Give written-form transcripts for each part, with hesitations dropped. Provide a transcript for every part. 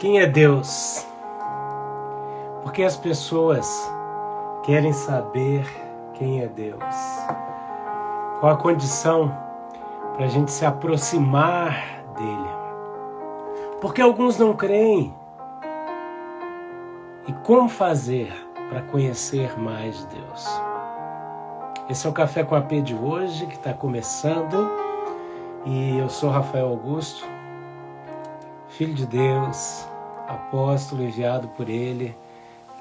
Quem é Deus? Porque as pessoas querem saber quem é Deus. Qual a condição para a gente se aproximar dele? Porque alguns não creem. E como fazer para conhecer mais Deus? Esse é o Café com a P de hoje, que está começando. E eu sou Rafael Augusto, filho de Deus, apóstolo enviado por Ele.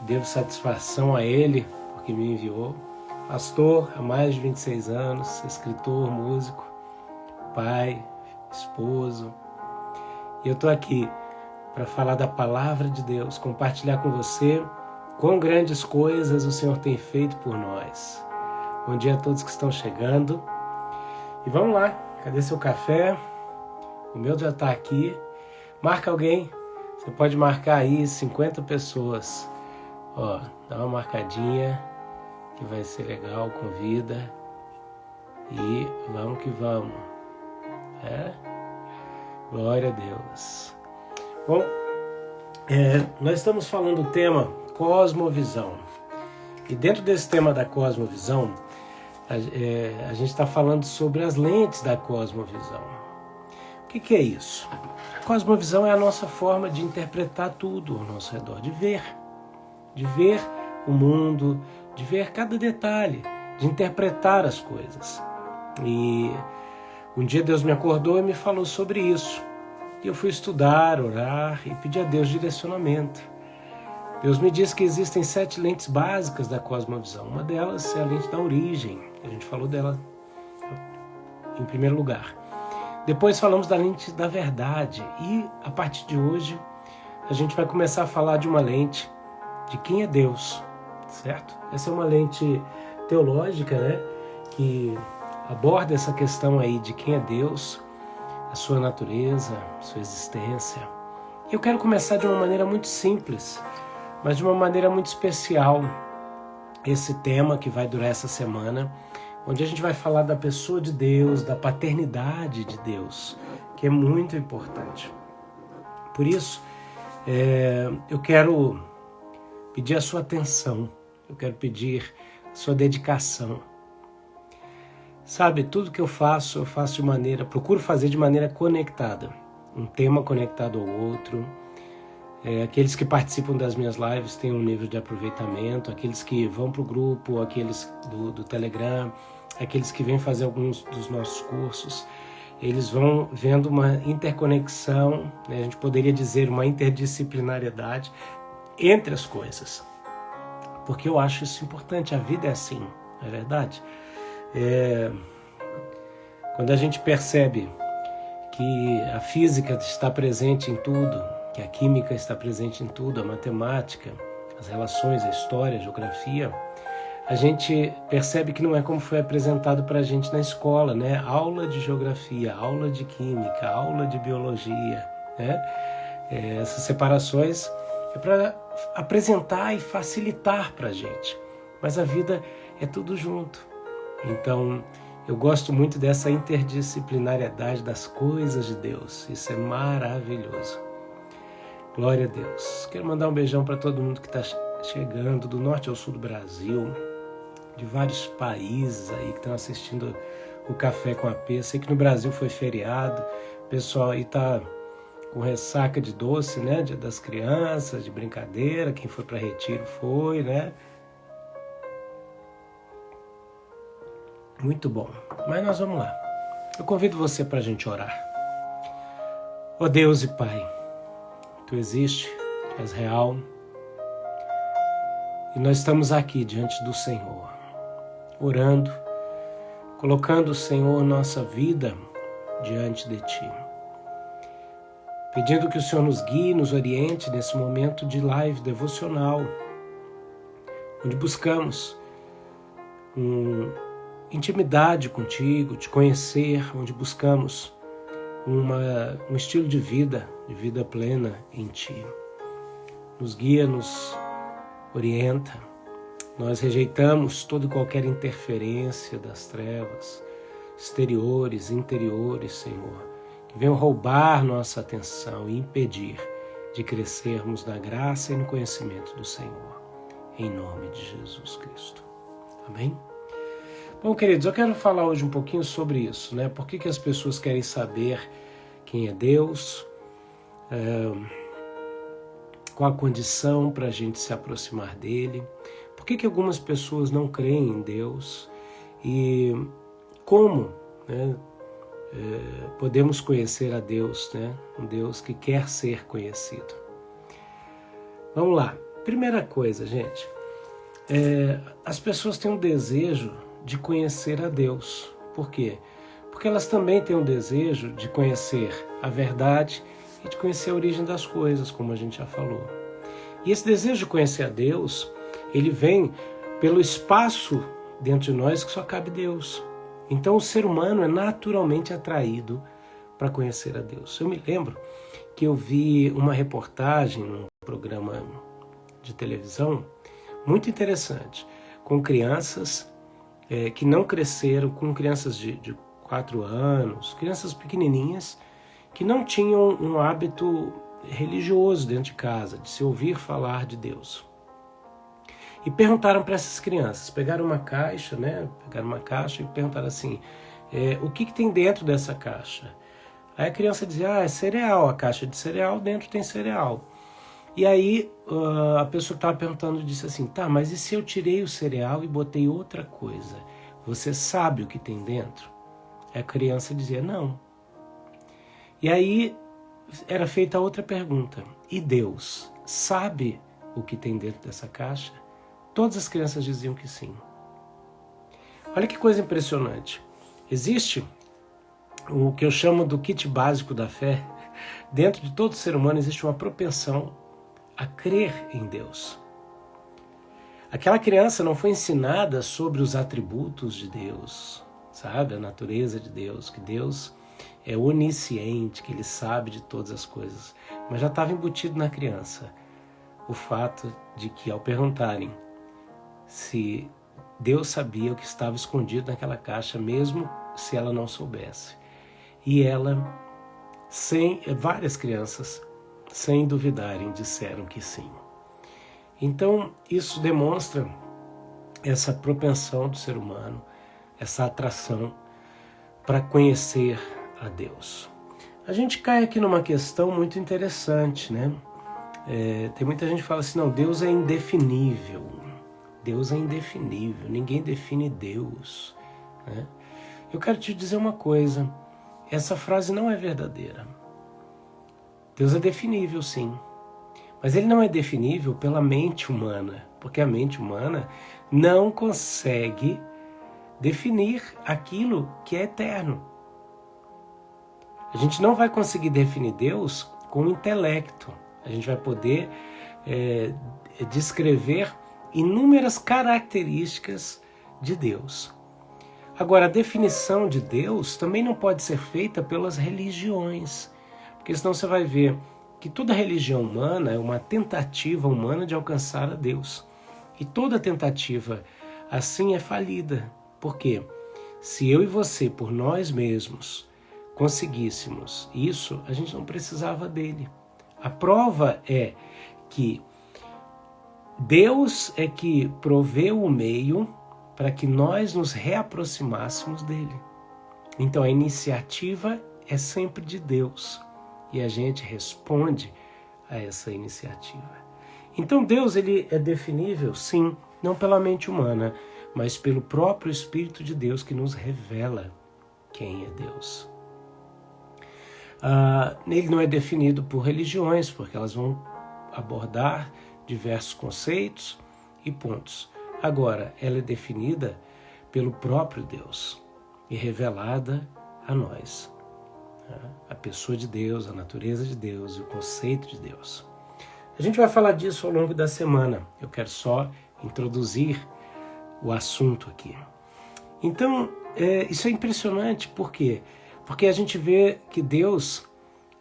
Devo satisfação a Ele, porque me enviou. Pastor há mais de 26 anos, escritor, músico, pai, esposo. E eu estou aqui para falar da palavra de Deus, compartilhar com você quão grandes coisas o Senhor tem feito por nós. Bom dia a todos que estão chegando. E vamos lá, cadê seu café? O meu já está aqui. Marca alguém, você pode marcar aí 50 pessoas. Ó, dá uma marcadinha que vai ser legal, convida. E vamos que vamos. Glória a Deus. Bom, nós estamos falando do tema cosmovisão. E dentro desse tema da cosmovisão, a gente está falando sobre as lentes da cosmovisão. O que é isso? A cosmovisão é a nossa forma de interpretar tudo ao nosso redor, de ver o mundo, de ver cada detalhe, de interpretar as coisas. E um dia Deus me acordou e me falou sobre isso. E eu fui estudar, orar e pedir a Deus direcionamento. Deus me disse que existem 7 lentes básicas da cosmovisão. Uma delas é a lente da origem. A gente falou dela em primeiro lugar. Depois falamos da lente da verdade. E a partir de hoje a gente vai começar a falar de uma lente de quem é Deus, certo? Essa é uma lente teológica, né? Que aborda essa questão aí de quem é Deus, a sua natureza, a sua existência. E eu quero começar de uma maneira muito simples, mas de uma maneira muito especial, esse tema que vai durar essa semana, onde a gente vai falar da pessoa de Deus, da paternidade de Deus, que é muito importante. Por isso, eu quero pedir a sua atenção, eu quero pedir a sua dedicação. Sabe, tudo que eu faço procuro fazer de maneira conectada. Um tema conectado ao outro. Aqueles que participam das minhas lives têm um nível de aproveitamento. Aqueles que vão para o grupo, aqueles do Telegram, aqueles que vêm fazer alguns dos nossos cursos, eles vão vendo uma interconexão, né? A gente poderia dizer uma interdisciplinariedade entre as coisas. Porque eu acho isso importante, a vida é assim, não é verdade? Quando a gente percebe que a física está presente em tudo, que a química está presente em tudo, a matemática, as relações, a história, a geografia, a gente percebe que não é como foi apresentado para a gente na escola, né? Aula de geografia, aula de química, aula de biologia, né? Essas separações é para apresentar e facilitar para a gente, mas a vida é tudo junto. Então, eu gosto muito dessa interdisciplinariedade das coisas de Deus. Isso é maravilhoso. Glória a Deus. Quero mandar um beijão para todo mundo que está chegando, do norte ao sul do Brasil, de vários países aí que estão assistindo o Café com a P. Sei que no Brasil foi feriado, o pessoal aí está com ressaca de doce, né? Dia das crianças, de brincadeira, quem foi para retiro foi, né? Muito bom, mas nós vamos lá. Eu convido você para a gente orar. Ó Deus e Pai, Tu existe, Tu és real, e nós estamos aqui diante do Senhor, orando, colocando, Senhor, nossa vida diante de Ti, pedindo que o Senhor nos guie, nos oriente nesse momento de live devocional, onde buscamos intimidade contigo, te conhecer, onde buscamos um estilo de vida plena em Ti. Nos guia, nos orienta. Nós rejeitamos toda e qualquer interferência das trevas, exteriores, interiores, Senhor, que venham roubar nossa atenção e impedir de crescermos na graça e no conhecimento do Senhor, em nome de Jesus Cristo. Amém? Bom, queridos, eu quero falar hoje um pouquinho sobre isso, né? Por que as pessoas querem saber quem é Deus, qual a condição para a gente se aproximar dele, por que algumas pessoas não creem em Deus e como, né, podemos conhecer a Deus, né? Um Deus que quer ser conhecido. Vamos lá. Primeira coisa, gente, as pessoas têm um desejo de conhecer a Deus. Por quê? Porque elas também têm um desejo de conhecer a verdade e de conhecer a origem das coisas, como a gente já falou. E esse desejo de conhecer a Deus, ele vem pelo espaço dentro de nós que só cabe Deus. Então o ser humano é naturalmente atraído para conhecer a Deus. Eu me lembro que eu vi uma reportagem num programa de televisão muito interessante, com crianças que não cresceram, com crianças de 4 anos, crianças pequenininhas, que não tinham um hábito religioso dentro de casa, de se ouvir falar de Deus. E perguntaram para essas crianças, pegaram uma caixa, né? Pegaram uma caixa e perguntaram assim, o que tem dentro dessa caixa? Aí a criança dizia, é cereal, a caixa de cereal, dentro tem cereal. E aí a pessoa que estava perguntando disse assim, tá, mas e se eu tirei o cereal e botei outra coisa? Você sabe o que tem dentro? A criança dizia, não. E aí era feita outra pergunta, e Deus sabe o que tem dentro dessa caixa? Todas as crianças diziam que sim. Olha que coisa impressionante. Existe o que eu chamo do kit básico da fé. Dentro de todo ser humano existe uma propensão a crer em Deus. Aquela criança não foi ensinada sobre os atributos de Deus, sabe? A natureza de Deus, que Deus é onisciente, que Ele sabe de todas as coisas. Mas já estava embutido na criança o fato de que, ao perguntarem se Deus sabia o que estava escondido naquela caixa, mesmo se ela não soubesse. E ela, várias crianças, sem duvidarem, disseram que sim. Então, isso demonstra essa propensão do ser humano, essa atração para conhecer a Deus. A gente cai aqui numa questão muito interessante, né? Tem muita gente que fala assim, não, Deus é indefinível. Deus é indefinível, ninguém define Deus, né? Eu quero te dizer uma coisa, essa frase não é verdadeira. Deus é definível, sim, mas Ele não é definível pela mente humana, porque a mente humana não consegue definir aquilo que é eterno. A gente não vai conseguir definir Deus com o intelecto, a gente vai poder descrever inúmeras características de Deus. Agora, a definição de Deus também não pode ser feita pelas religiões, porque senão você vai ver que toda religião humana é uma tentativa humana de alcançar a Deus. E toda tentativa assim é falida. Por quê? Se eu e você, por nós mesmos, conseguíssemos isso, a gente não precisava dele. A prova é que Deus é que proveu o meio para que nós nos reaproximássemos dele. Então a iniciativa é sempre de Deus e a gente responde a essa iniciativa. Então Deus, ele é definível, sim, não pela mente humana, mas pelo próprio Espírito de Deus que nos revela quem é Deus. Ele não é definido por religiões, porque elas vão abordar diversos conceitos e pontos. Agora, ela é definida pelo próprio Deus e revelada a nós. A pessoa de Deus, a natureza de Deus, o conceito de Deus. A gente vai falar disso ao longo da semana. Eu quero só introduzir o assunto aqui. Então, isso é impressionante, por quê? Porque a gente vê que Deus,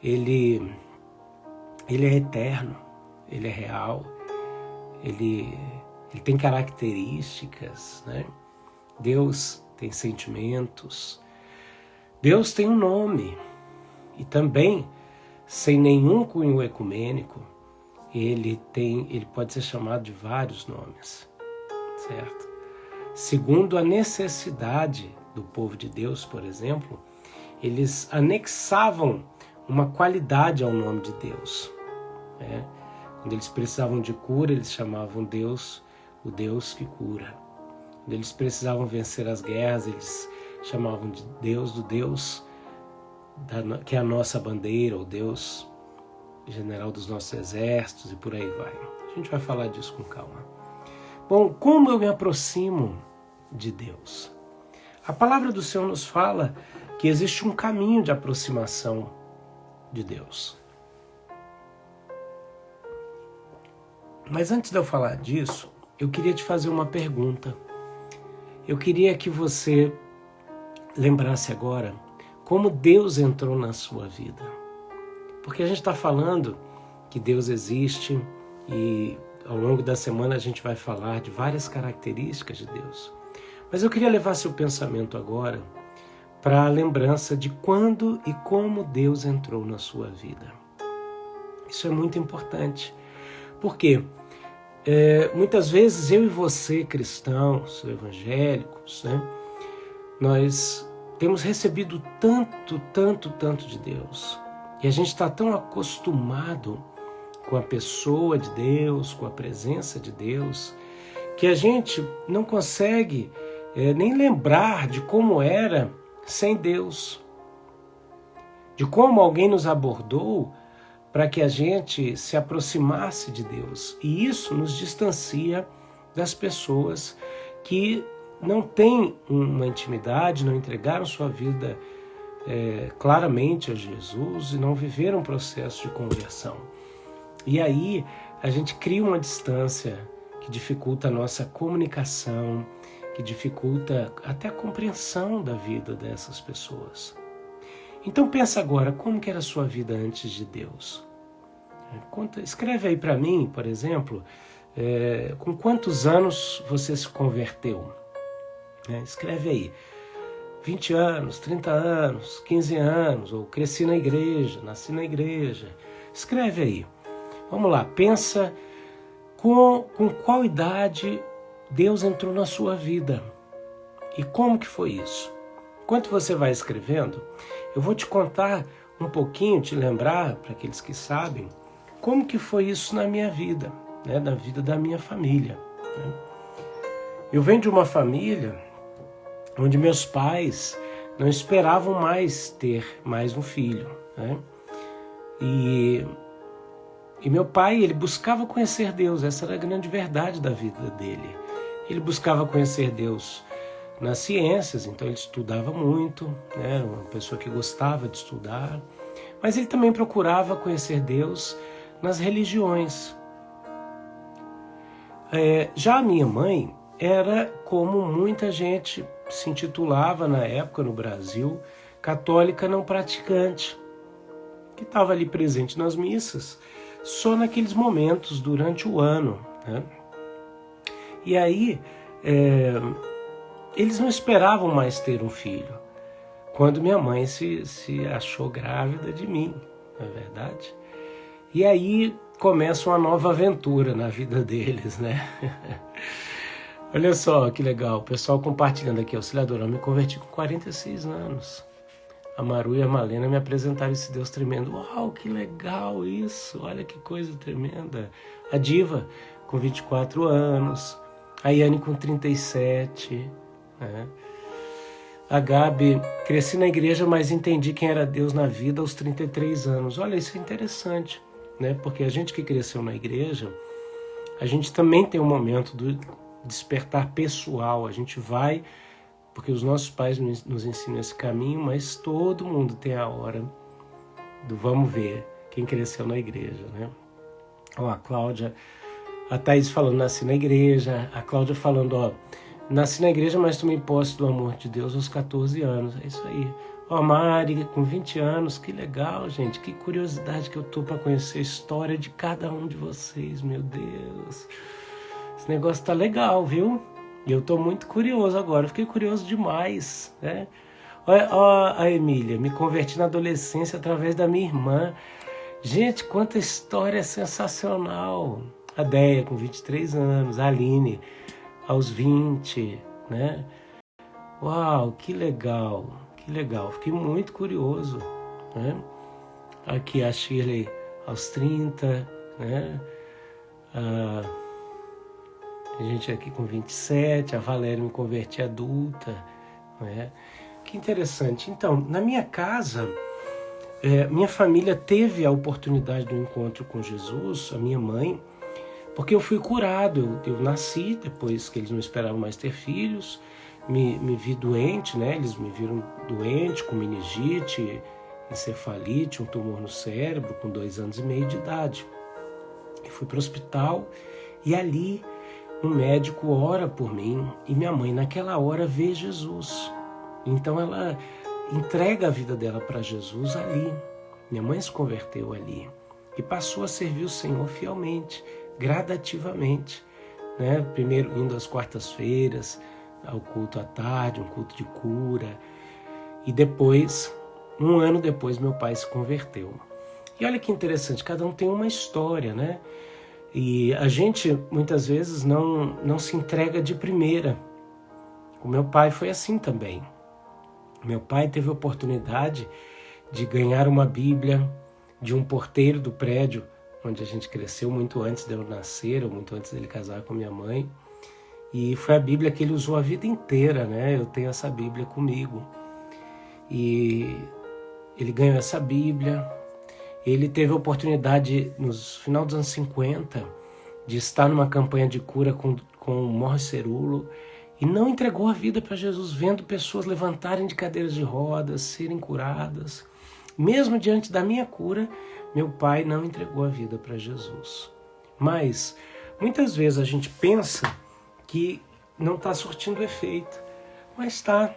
ele é eterno, ele é real, ele tem características, né? Deus tem sentimentos, Deus tem um nome e também sem nenhum cunho ecumênico, ele pode ser chamado de vários nomes, certo? Segundo a necessidade do povo de Deus, por exemplo, eles anexavam uma qualidade ao nome de Deus, né? Quando eles precisavam de cura, eles chamavam Deus o Deus que cura. Quando eles precisavam vencer as guerras, eles chamavam de Deus do Deus que é a nossa bandeira, o Deus general dos nossos exércitos, e por aí vai. A gente vai falar disso com calma. Bom, como eu me aproximo de Deus? A palavra do Senhor nos fala que existe um caminho de aproximação de Deus. Mas antes de eu falar disso, eu queria te fazer uma pergunta. Eu queria que você lembrasse agora como Deus entrou na sua vida. Porque a gente está falando que Deus existe e ao longo da semana a gente vai falar de várias características de Deus. Mas eu queria levar seu pensamento agora para a lembrança de quando e como Deus entrou na sua vida. Isso é muito importante. Por quê? Muitas vezes eu e você, cristãos, evangélicos, né, nós temos recebido tanto de Deus. E a gente está tão acostumado com a pessoa de Deus, com a presença de Deus, que a gente não consegue nem lembrar de como era sem Deus. De como alguém nos abordou para que a gente se aproximasse de Deus. E isso nos distancia das pessoas que não têm uma intimidade, não entregaram sua vida claramente a Jesus e não viveram um processo de conversão. E aí a gente cria uma distância que dificulta a nossa comunicação, que dificulta até a compreensão da vida dessas pessoas. Então pensa agora, como que era a sua vida antes de Deus? Escreve aí para mim, por exemplo, com quantos anos você se converteu? Escreve aí, 20 anos, 30 anos, 15 anos, ou cresci na igreja, nasci na igreja. Escreve aí. Vamos lá, pensa com qual idade Deus entrou na sua vida e como que foi isso. Enquanto você vai escrevendo, eu vou te contar um pouquinho, te lembrar, para aqueles que sabem, como que foi isso na minha vida, né, na vida da minha família. Né? Eu venho de uma família onde meus pais não esperavam mais ter mais um filho. Né? E meu pai, ele buscava conhecer Deus, essa era a grande verdade da vida dele. Ele buscava conhecer Deus nas ciências, então ele estudava muito, né? Era uma pessoa que gostava de estudar, mas ele também procurava conhecer Deus nas religiões. Já a minha mãe era como muita gente se intitulava na época no Brasil, católica não praticante, que estava ali presente nas missas, só naqueles momentos durante o ano. Né? E aí, eles não esperavam mais ter um filho, quando minha mãe se achou grávida de mim, não é verdade? E aí começa uma nova aventura na vida deles, né? Olha só que legal, o pessoal compartilhando aqui, Auxiliadora, eu me converti com 46 anos. A Maru e a Malena me apresentaram esse Deus tremendo. Uau, que legal isso, olha que coisa tremenda. A Diva, com 24 anos, a Yane com 37, né? A Gabi, cresci na igreja, mas entendi quem era Deus na vida aos 33 anos. Olha, isso é interessante, né? Porque a gente que cresceu na igreja, a gente também tem um momento do despertar pessoal. A gente vai, porque os nossos pais nos ensinam esse caminho, mas todo mundo tem a hora do vamos ver quem cresceu na igreja, né? Ó, a Cláudia, a Thaís falando, nasci na igreja. A Cláudia falando, ó, nasci na igreja, mas tomei posse do amor de Deus aos 14 anos. É isso aí. Ó, a Mari, com 20 anos, que legal, gente. Que curiosidade que eu tô para conhecer a história de cada um de vocês, meu Deus. Esse negócio tá legal, viu? E eu tô muito curioso agora. Fiquei curioso demais, né? Ó, a Emília, me converti na adolescência através da minha irmã. Gente, quanta história sensacional! A Deia com 23 anos, a Aline aos 20, né? Uau, que legal, que legal. Fiquei muito curioso, né? Aqui a Shirley aos 30, né? A gente aqui com 27, a Valéria me converti adulta, né? Que interessante. Então, na minha casa, minha família teve a oportunidade do encontro com Jesus, a minha mãe, porque eu fui curado. Eu nasci depois que eles não esperavam mais ter filhos, me vi doente, né? Eles me viram doente com meningite, encefalite, um tumor no cérebro, com 2 anos e meio de idade. Eu fui para o hospital e ali um médico ora por mim e minha mãe naquela hora vê Jesus. Então ela entrega a vida dela para Jesus ali. Minha mãe se converteu ali e passou a servir o Senhor fielmente, gradativamente, né? Primeiro indo às quartas-feiras, ao culto à tarde, um culto de cura. E depois, 1 ano depois, meu pai se converteu. E olha que interessante, cada um tem uma história, né? E a gente, muitas vezes, não se entrega de primeira. O meu pai foi assim também. Meu pai teve a oportunidade de ganhar uma Bíblia de um porteiro do prédio onde a gente cresceu, muito antes de eu nascer, ou muito antes dele casar com minha mãe. E foi a Bíblia que ele usou a vida inteira, né? Eu tenho essa Bíblia comigo. E ele ganhou essa Bíblia. Ele teve a oportunidade, no final dos anos 50, de estar numa campanha de cura com o Morris Cerullo e não entregou a vida para Jesus, vendo pessoas levantarem de cadeiras de rodas, serem curadas. Mesmo diante da minha cura, meu pai não entregou a vida para Jesus. Mas, muitas vezes a gente pensa que não está surtindo efeito, mas está.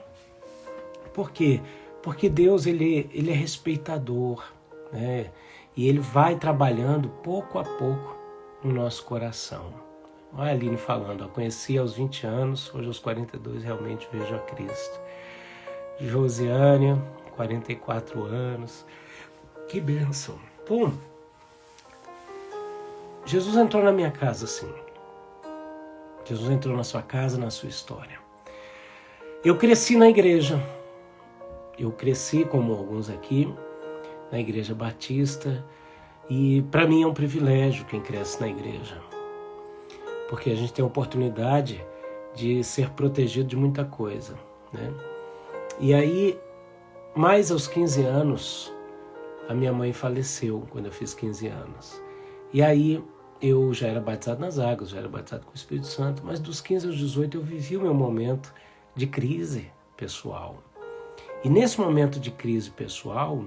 Por quê? Porque Deus ele é respeitador, né? E ele vai trabalhando pouco a pouco no nosso coração. Olha a Aline falando, eu conheci aos 20 anos, hoje aos 42 realmente vejo a Cristo. Josiane, 44 anos, que bênção. Bom, Jesus entrou na minha casa assim. Jesus entrou na sua casa, na sua história. Eu cresci na igreja. Eu cresci, como alguns aqui, na Igreja Batista, e para mim é um privilégio quem cresce na igreja, porque a gente tem a oportunidade de ser protegido de muita coisa, né? E aí, mais aos 15 anos, a minha mãe faleceu quando eu fiz 15 anos. E aí eu já era batizado nas águas, já era batizado com o Espírito Santo, mas dos 15 aos 18 eu vivi o meu momento de crise pessoal. E nesse momento de crise pessoal,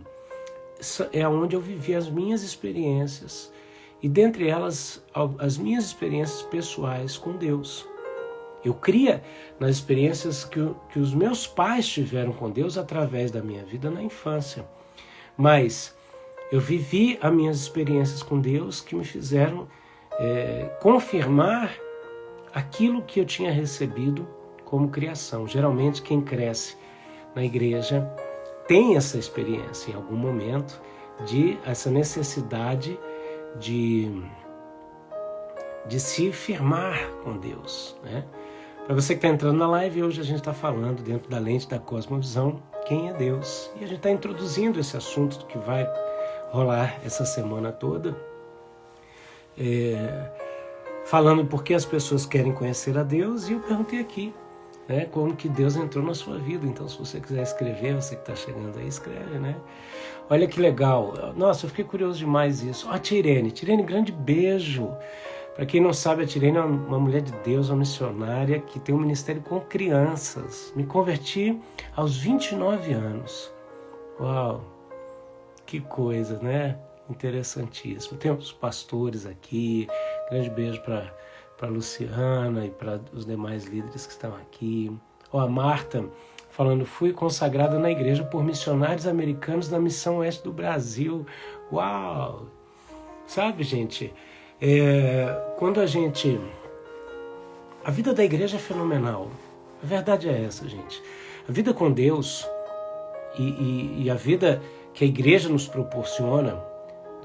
é onde eu vivi as minhas experiências, e dentre elas, as minhas experiências pessoais com Deus. Eu cria nas experiências que os meus pais tiveram com Deus através da minha vida na infância. Mas eu vivi as minhas experiências com Deus que me fizeram confirmar aquilo que eu tinha recebido como criação. Geralmente quem cresce na igreja tem essa experiência em algum momento, essa necessidade de se firmar com Deus, né? Para você que está entrando na live, hoje a gente está falando dentro da lente da cosmovisão, quem é Deus? E a gente está introduzindo esse assunto que vai rolar essa semana toda, falando por que as pessoas querem conhecer a Deus, e eu perguntei aqui, né, como que Deus entrou na sua vida. Então, se você quiser escrever, você que está chegando aí, escreve, né? Olha que legal. Nossa, eu fiquei curioso demais isso. A Tirene, grande beijo. Para quem não sabe, a Tirene é uma mulher de Deus, uma missionária que tem um ministério com crianças. Me converti aos 29 anos. Uau, que coisa, né? Interessantíssimo. Tem os pastores aqui. Grande beijo para Luciana e para os demais líderes que estão aqui. A Marta falando, fui consagrada na igreja por missionários americanos na Missão Oeste do Brasil. Uau! Sabe, gente, quando a vida da igreja é fenomenal. A verdade é essa, gente. A vida com Deus e a vida que a igreja nos proporciona,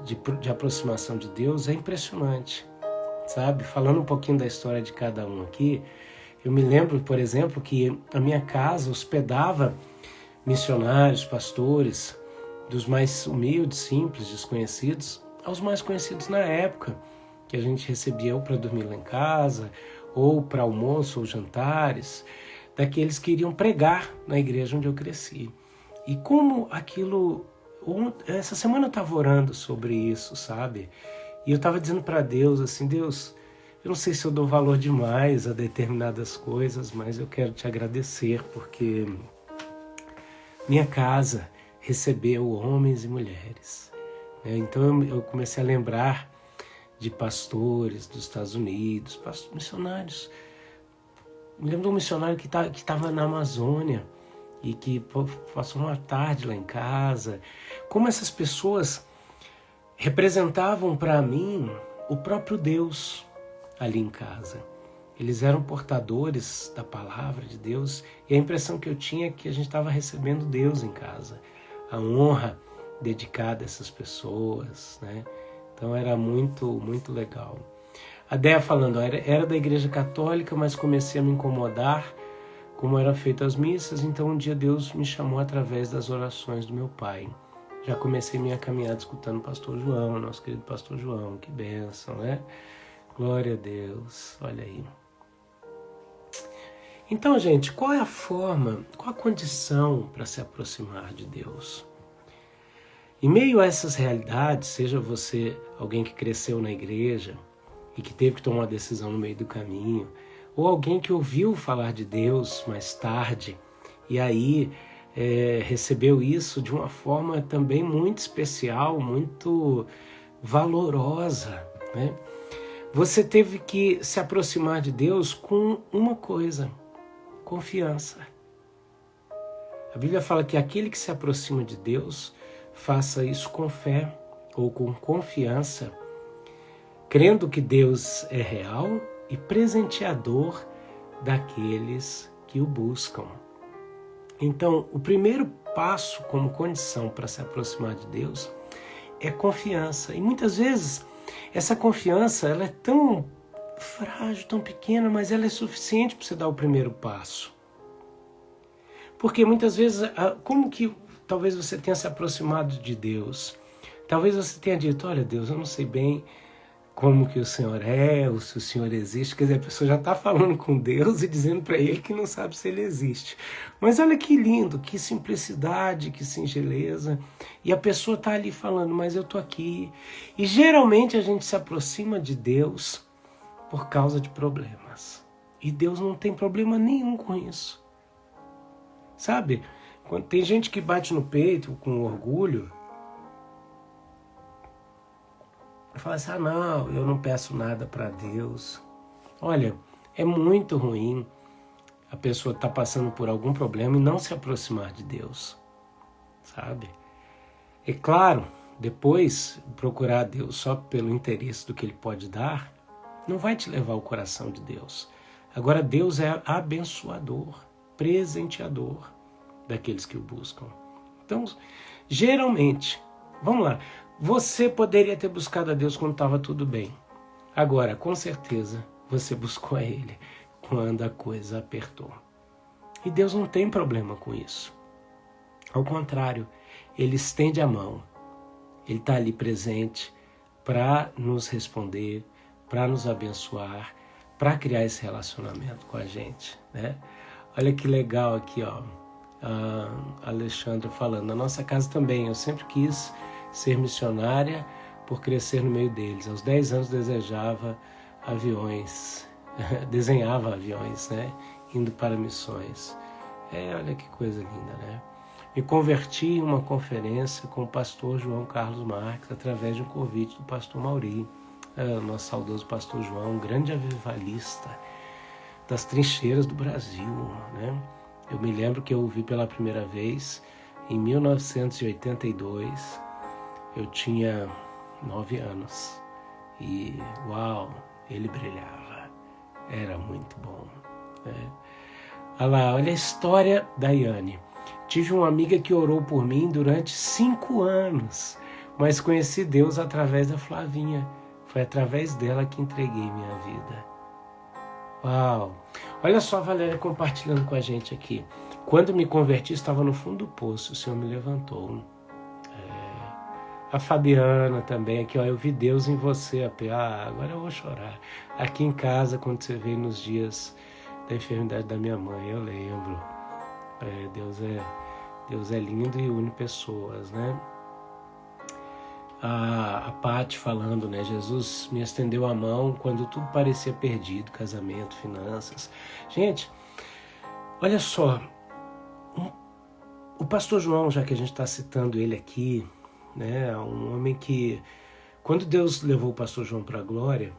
de aproximação de Deus é impressionante, sabe? Falando um pouquinho da história de cada um aqui, eu me lembro, por exemplo, que a minha casa hospedava missionários, pastores, dos mais humildes, simples, desconhecidos, aos mais conhecidos na época, que a gente recebia ou para dormir lá em casa, ou para almoço ou jantares, daqueles que iriam pregar na igreja onde eu cresci. E como aquilo... Essa semana eu estava orando sobre isso, sabe? E eu estava dizendo para Deus, assim, Deus, eu não sei se eu dou valor demais a determinadas coisas, mas eu quero te agradecer, porque minha casa recebeu homens e mulheres. Então eu comecei a lembrar de pastores dos Estados Unidos, missionários. Me lembro de um missionário que estava na Amazônia e que passou uma tarde lá em casa. Como essas pessoas representavam para mim o próprio Deus ali em casa. Eles eram portadores da palavra de Deus e a impressão que eu tinha é que a gente estava recebendo Deus em casa. A honra dedicada a essas pessoas, né? Então era muito, muito legal. A Déia falando, era da igreja católica, mas comecei a me incomodar como eram feitas as missas, então um dia Deus me chamou através das orações do meu pai. Já comecei minha caminhada escutando o pastor João, nosso querido pastor João, que bênção, né? Glória a Deus, olha aí. Então, gente, qual é a forma, qual a condição para se aproximar de Deus? Em meio a essas realidades, seja você alguém que cresceu na igreja e que teve que tomar uma decisão no meio do caminho, ou alguém que ouviu falar de Deus mais tarde e aí recebeu isso de uma forma também muito especial, muito valorosa, né? Você teve que se aproximar de Deus com uma coisa: confiança. A Bíblia fala que aquele que se aproxima de Deus, faça isso com fé ou com confiança, crendo que Deus é real e presenteador daqueles que o buscam. Então, o primeiro passo como condição para se aproximar de Deus é confiança. E muitas vezes essa confiança ela é tão frágil, tão pequena, mas ela é suficiente para você dar o primeiro passo. Porque muitas vezes, como que talvez você tenha se aproximado de Deus? Talvez você tenha dito, olha Deus, eu não sei bem como que o Senhor é, ou se o Senhor existe. Quer dizer, a pessoa já está falando com Deus e dizendo para Ele que não sabe se Ele existe. Mas olha que lindo, que simplicidade, que singeleza. E a pessoa está ali falando, mas eu estou aqui. E geralmente a gente se aproxima de Deus por causa de problemas. E Deus não tem problema nenhum com isso. Sabe? Quando tem gente que bate no peito com orgulho, fala assim, não, eu não peço nada para Deus. Olha, é muito ruim a pessoa estar passando por algum problema e não se aproximar de Deus, sabe? É claro, depois procurar Deus só pelo interesse do que Ele pode dar, não vai te levar ao coração de Deus. Agora, Deus é abençoador, presenteador daqueles que o buscam. Então, geralmente, vamos lá, você poderia ter buscado a Deus quando estava tudo bem. Agora, com certeza, você buscou a Ele quando a coisa apertou. E Deus não tem problema com isso. Ao contrário, Ele estende a mão. Ele está ali presente para nos responder, para nos abençoar, para criar esse relacionamento com a gente, né? Olha que legal aqui, ó. A Alexandra falando, na nossa casa também, eu sempre quis ser missionária por crescer no meio deles. Aos 10 anos desejava aviões, desenhava aviões, né? Indo para missões. Olha que coisa linda, né? Me converti em uma conferência com o pastor João Carlos Marques, através de um convite do pastor Mauri, nosso saudoso pastor João, um grande avivalista das trincheiras do Brasil, né? Eu me lembro que eu o vi pela primeira vez em 1982, eu tinha 9 anos e, uau, ele brilhava, era muito bom, né? Olha lá, olha a história da Yane. Tive uma amiga que orou por mim durante 5 anos, mas conheci Deus através da Flavinha. Foi através dela que entreguei minha vida. Uau! Olha só a Valéria compartilhando com a gente aqui. Quando me converti, estava no fundo do poço, o Senhor me levantou. A Fabiana também aqui, ó, eu vi Deus em você, agora eu vou chorar. Aqui em casa, quando você veio nos dias da enfermidade da minha mãe, eu lembro. Deus é lindo e une pessoas, né? A Paty falando, né? Jesus me estendeu a mão quando tudo parecia perdido, casamento, finanças. Gente, olha só, o pastor João, já que a gente está citando ele aqui, né? Um homem que, quando Deus levou o pastor João para a glória,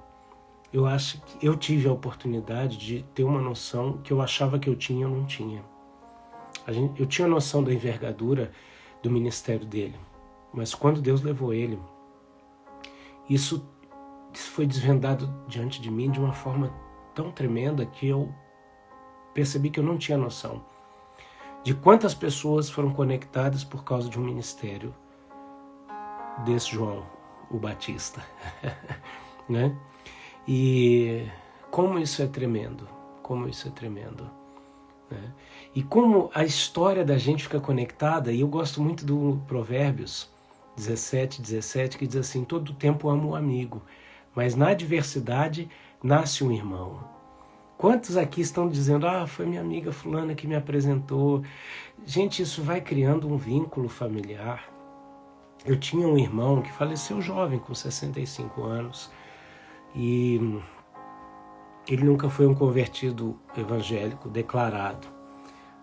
eu acho que eu tive a oportunidade de ter uma noção que eu achava que eu tinha, eu não tinha. Eu tinha noção da envergadura do ministério dele, mas quando Deus levou ele, isso foi desvendado diante de mim de uma forma tão tremenda que eu percebi que eu não tinha noção de quantas pessoas foram conectadas por causa de um ministério desse João, o Batista, né? E como isso é tremendo, né? E como a história da gente fica conectada, e eu gosto muito do Provérbios 17, que diz assim: todo tempo amo o amigo, mas na adversidade nasce um irmão. Quantos aqui estão dizendo, foi minha amiga fulana que me apresentou? Gente, isso vai criando um vínculo familiar. Eu tinha um irmão que faleceu jovem, com 65 anos, e ele nunca foi um convertido evangélico declarado,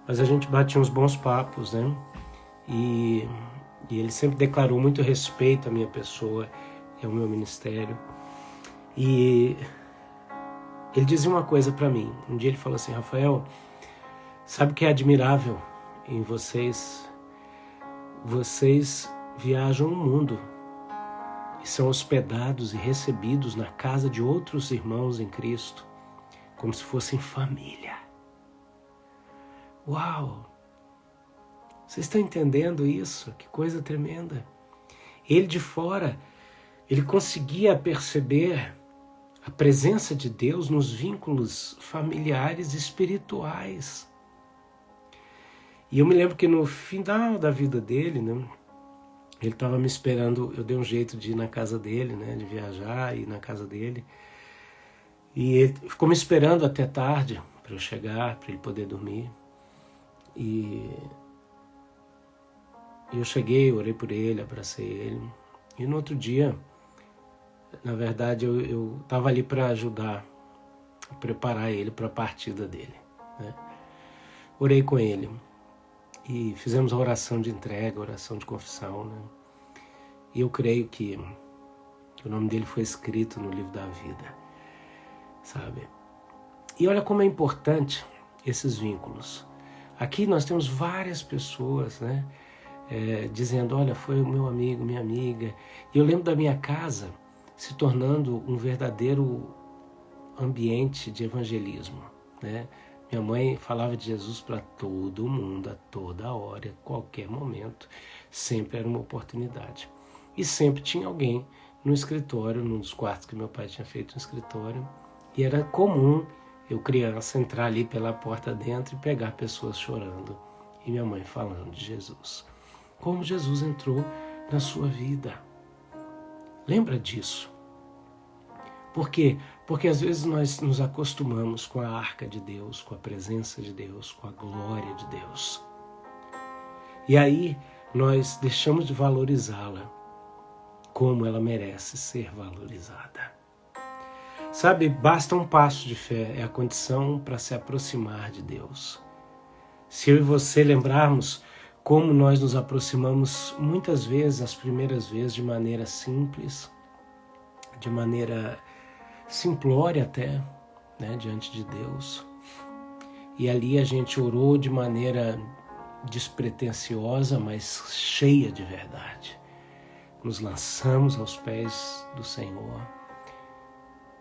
mas a gente batia uns bons papos, né? E ele sempre declarou muito respeito à minha pessoa e ao meu ministério. E ele dizia uma coisa para mim. Um dia ele falou assim: Rafael, sabe o que é admirável em vocês? Vocês viajam o mundo e são hospedados e recebidos na casa de outros irmãos em Cristo, como se fossem família. Uau! Vocês estão entendendo isso? Que coisa tremenda. Ele de fora, ele conseguia perceber a presença de Deus nos vínculos familiares e espirituais. E eu me lembro que no final da vida dele, né, ele estava me esperando, eu dei um jeito de ir na casa dele, né, de viajar e ir na casa dele. E ele ficou me esperando até tarde para eu chegar, para ele poder dormir. E eu cheguei, orei por ele, abracei ele. E no outro dia, na verdade, eu estava ali para ajudar a preparar ele para a partida dele, né? Orei com ele e fizemos a oração de entrega, a oração de confissão, né? E eu creio que o nome dele foi escrito no livro da vida, sabe? E olha como é importante esses vínculos. Aqui nós temos várias pessoas, né? Dizendo, olha, foi o meu amigo, minha amiga. E eu lembro da minha casa se tornando um verdadeiro ambiente de evangelismo, né? Minha mãe falava de Jesus para todo mundo, a toda hora, a qualquer momento. Sempre era uma oportunidade. E sempre tinha alguém no escritório, num dos quartos que meu pai tinha feito no escritório. E era comum eu, criança, entrar ali pela porta dentro e pegar pessoas chorando. E minha mãe falando de Jesus. Como Jesus entrou na sua vida. Lembra disso? Por quê? Porque às vezes nós nos acostumamos com a arca de Deus, com a presença de Deus, com a glória de Deus. E aí nós deixamos de valorizá-la como ela merece ser valorizada. Sabe, basta um passo de fé, é a condição para se aproximar de Deus. Se eu e você lembrarmos como nós nos aproximamos muitas vezes, as primeiras vezes, de maneira simples, de maneira simplória até, né, diante de Deus. E ali a gente orou de maneira despretensiosa, mas cheia de verdade. Nos lançamos aos pés do Senhor.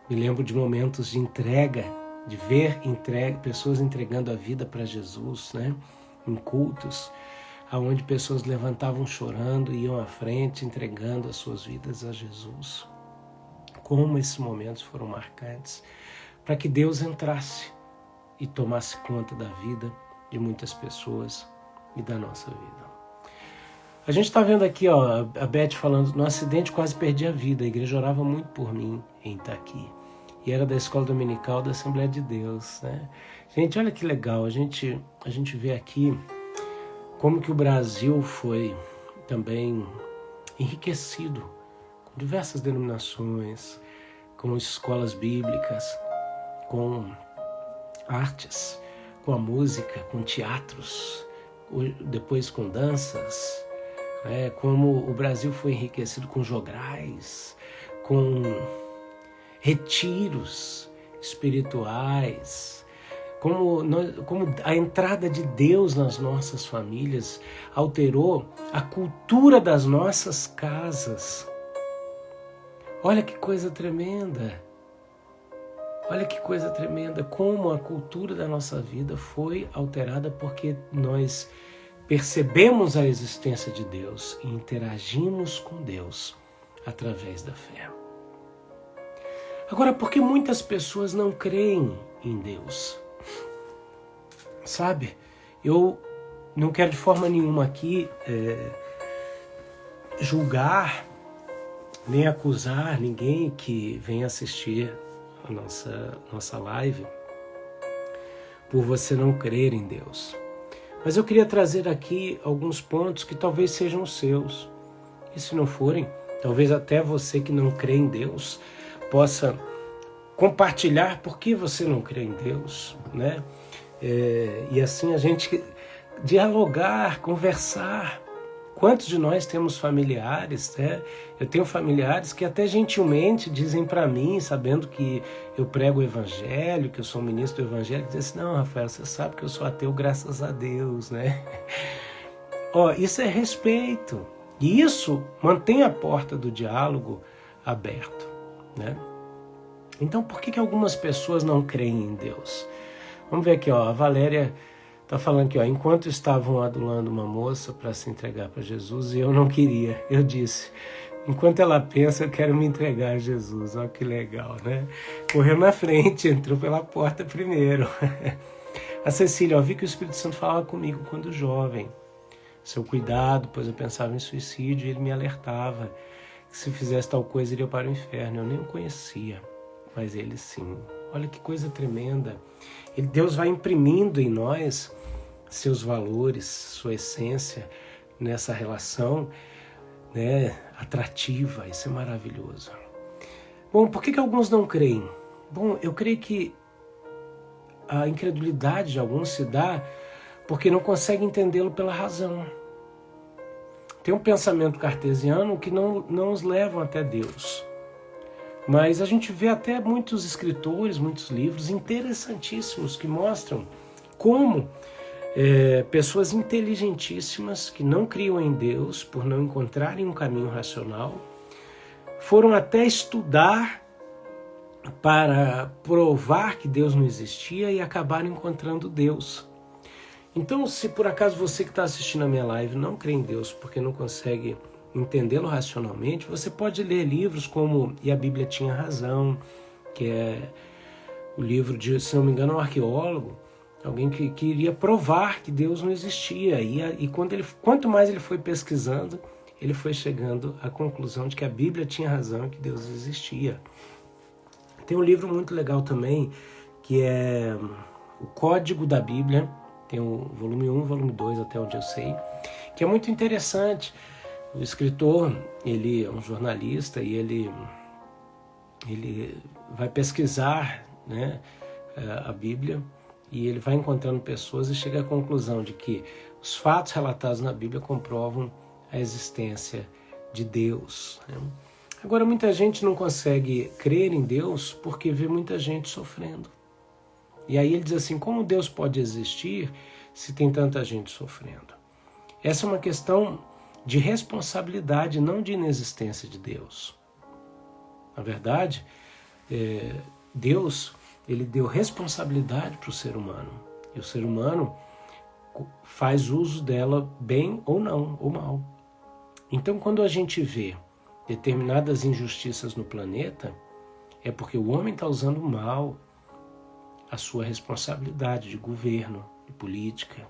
Me lembro de momentos de entrega, de ver pessoas entregando a vida para Jesus, né, em cultos. aonde pessoas levantavam chorando, iam à frente, entregando as suas vidas a Jesus. Como esses momentos foram marcantes para que Deus entrasse e tomasse conta da vida de muitas pessoas e da nossa vida. A gente está vendo aqui, ó, a Beth falando, no acidente quase perdi a vida, a igreja orava muito por mim em estar aqui. E era da escola dominical da Assembleia de Deus, né? Gente, olha que legal, a gente vê aqui como que o Brasil foi também enriquecido com diversas denominações, com escolas bíblicas, com artes, com a música, com teatros, depois com danças, né? Como o Brasil foi enriquecido com jograis, com retiros espirituais, como a entrada de Deus nas nossas famílias alterou a cultura das nossas casas. Olha que coisa tremenda! Olha que coisa tremenda, como a cultura da nossa vida foi alterada porque nós percebemos a existência de Deus e interagimos com Deus através da fé. Agora, por que muitas pessoas não creem em Deus? Sabe, eu não quero de forma nenhuma aqui julgar nem acusar ninguém que venha assistir a nossa live por você não crer em Deus. Mas eu queria trazer aqui alguns pontos que talvez sejam os seus. E se não forem, talvez até você que não crê em Deus possa compartilhar por que você não crê em Deus, né? E assim a gente dialogar, conversar. Quantos de nós temos familiares, né? Eu tenho familiares que até gentilmente dizem para mim, sabendo que eu prego o evangelho, que eu sou ministro do evangelho, dizem assim, não, Rafael, você sabe que eu sou ateu, graças a Deus, né? Isso é respeito. E isso mantém a porta do diálogo aberto, né? Então, por que algumas pessoas não creem em Deus? Vamos ver aqui, ó, a Valéria está falando aqui, ó, enquanto estavam adulando uma moça para se entregar para Jesus, e eu não queria, eu disse, enquanto ela pensa, eu quero me entregar a Jesus. Olha que legal, né? Correu na frente, entrou pela porta primeiro. A Cecília, ó, vi que o Espírito Santo falava comigo quando jovem. Seu cuidado, pois eu pensava em suicídio, e ele me alertava que se fizesse tal coisa iria para o inferno. Eu nem o conhecia, mas ele sim. Olha que coisa tremenda. Deus vai imprimindo em nós seus valores, sua essência nessa relação, né, atrativa. Isso é maravilhoso. Bom, por que alguns não creem? Bom, eu creio que a incredulidade de alguns se dá porque não conseguem entendê-lo pela razão. Tem um pensamento cartesiano que não os leva até Deus. Mas a gente vê até muitos escritores, muitos livros interessantíssimos que mostram como pessoas inteligentíssimas que não criam em Deus por não encontrarem um caminho racional, foram até estudar para provar que Deus não existia e acabaram encontrando Deus. Então, se por acaso você que está assistindo a minha live não crê em Deus porque não consegue entendê-lo racionalmente, você pode ler livros como E a Bíblia Tinha Razão, que é o livro de, se não me engano, um arqueólogo, alguém que queria provar que Deus não existia. E quanto mais ele foi pesquisando, ele foi chegando à conclusão de que a Bíblia tinha razão e que Deus existia. Tem um livro muito legal também, que é O Código da Bíblia, tem o volume 1, volume 2, até onde eu sei, que é muito interessante. O escritor, ele é um jornalista e ele vai pesquisar, né, a Bíblia, e ele vai encontrando pessoas e chega à conclusão de que os fatos relatados na Bíblia comprovam a existência de Deus, né? Agora, muita gente não consegue crer em Deus porque vê muita gente sofrendo. E aí ele diz assim, como Deus pode existir se tem tanta gente sofrendo? Essa é uma questão de responsabilidade, não de inexistência de Deus. Na verdade, Deus, ele deu responsabilidade para o ser humano. E o ser humano faz uso dela bem ou não, ou mal. Então, quando a gente vê determinadas injustiças no planeta, é porque o homem está usando mal a sua responsabilidade de governo, de política,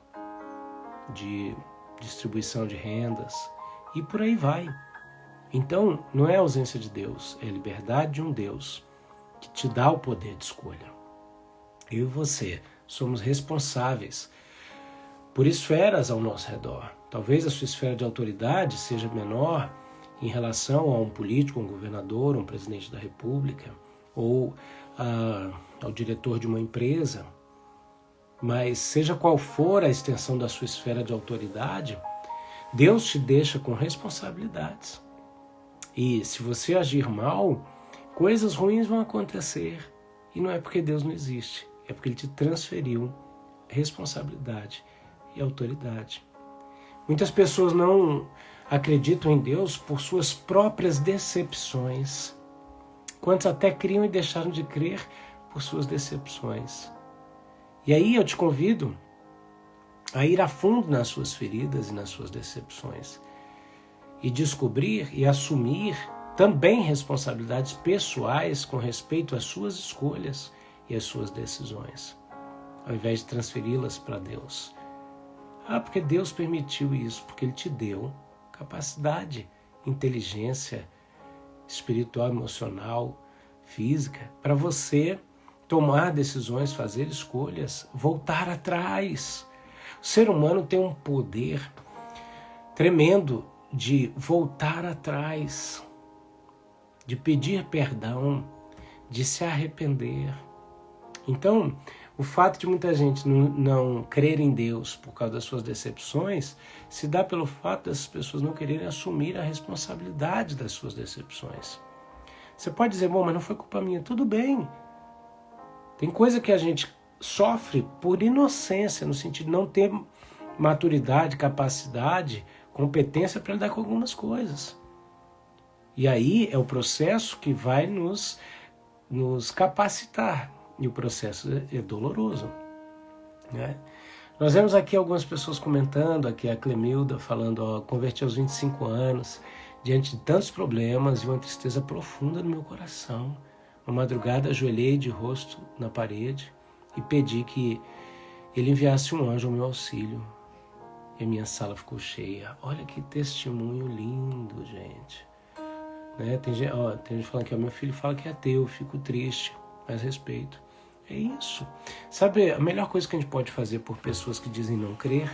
de distribuição de rendas, e por aí vai. Então, não é a ausência de Deus, é a liberdade de um Deus que te dá o poder de escolha. Eu e você somos responsáveis por esferas ao nosso redor. Talvez a sua esfera de autoridade seja menor em relação a um político, um governador, um presidente da república, ou ao diretor de uma empresa. Mas seja qual for a extensão da sua esfera de autoridade, Deus te deixa com responsabilidades. E se você agir mal, coisas ruins vão acontecer. E não é porque Deus não existe, é porque Ele te transferiu responsabilidade e autoridade. Muitas pessoas não acreditam em Deus por suas próprias decepções. Quantos até criam e deixaram de crer por suas decepções. E aí eu te convido a ir a fundo nas suas feridas e nas suas decepções e descobrir e assumir também responsabilidades pessoais com respeito às suas escolhas e às suas decisões, ao invés de transferi-las para Deus. Porque Deus permitiu isso, porque Ele te deu capacidade, inteligência espiritual, emocional, física, para você tomar decisões, fazer escolhas, voltar atrás. O ser humano tem um poder tremendo de voltar atrás, de pedir perdão, de se arrepender. Então, o fato de muita gente não crer em Deus por causa das suas decepções se dá pelo fato dessas pessoas não quererem assumir a responsabilidade das suas decepções. Você pode dizer, bom, mas não foi culpa minha. Tudo bem. Tem coisa que a gente sofre por inocência, no sentido de não ter maturidade, capacidade, competência para lidar com algumas coisas. E aí é o processo que vai nos capacitar. E o processo é doloroso, né? Nós vemos aqui algumas pessoas comentando, aqui a Clemilda falando, converti aos 25 anos, diante de tantos problemas e uma tristeza profunda no meu coração. Uma madrugada ajoelhei de rosto na parede e pedi que Ele enviasse um anjo ao meu auxílio. E a minha sala ficou cheia. Olha que testemunho lindo, gente. Né? Tem gente falando que meu filho fala que é ateu, eu fico triste, mas respeito. É isso. Sabe, a melhor coisa que a gente pode fazer por pessoas que dizem não crer,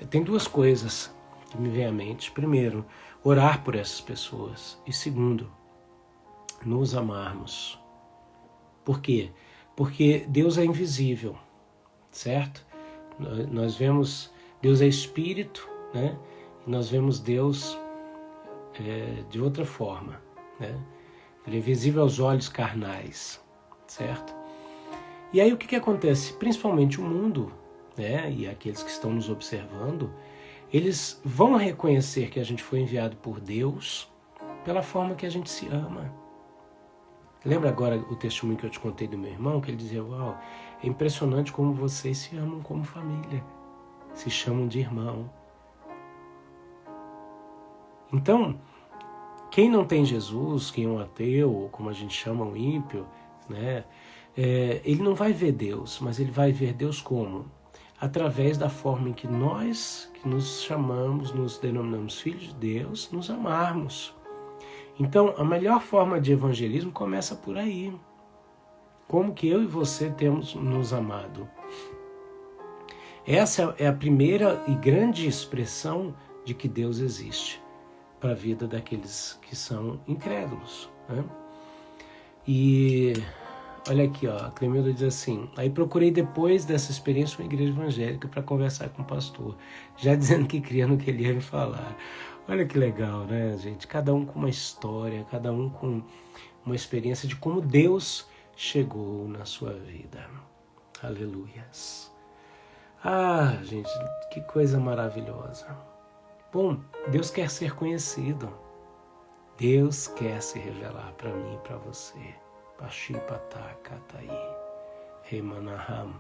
tem duas coisas que me vêm à mente. Primeiro, orar por essas pessoas. E segundo, nos amarmos. Por quê? Porque Deus é invisível, certo? Nós vemos, Deus é espírito, né? E nós vemos Deus de outra forma, né? Ele é invisível aos olhos carnais, certo? E aí o que acontece? Principalmente o mundo, né? E aqueles que estão nos observando, eles vão reconhecer que a gente foi enviado por Deus pela forma que a gente se ama. Lembra agora o testemunho que eu te contei do meu irmão? Que ele dizia, uau, é impressionante como vocês se amam como família. Se chamam de irmão. Então, quem não tem Jesus, quem é um ateu, ou como a gente chama, um ímpio, né? Ele não vai ver Deus, mas ele vai ver Deus como? Através da forma em que nós, que nos chamamos, nos denominamos filhos de Deus, nos amarmos. Então, a melhor forma de evangelismo começa por aí. Como que eu e você temos nos amado? Essa é a primeira e grande expressão de que Deus existe para a vida daqueles que são incrédulos, né? E olha aqui, ó, a Clemilda diz assim, aí procurei depois dessa experiência uma igreja evangélica para conversar com o pastor, já dizendo que cria no que ele ia me falar. Olha que legal, né, gente? Cada um com uma história, cada um com uma experiência de como Deus chegou na sua vida. Aleluias. Gente, que coisa maravilhosa. Bom, Deus quer ser conhecido. Deus quer se revelar para mim e para você. Pashipata Katai Remanaham.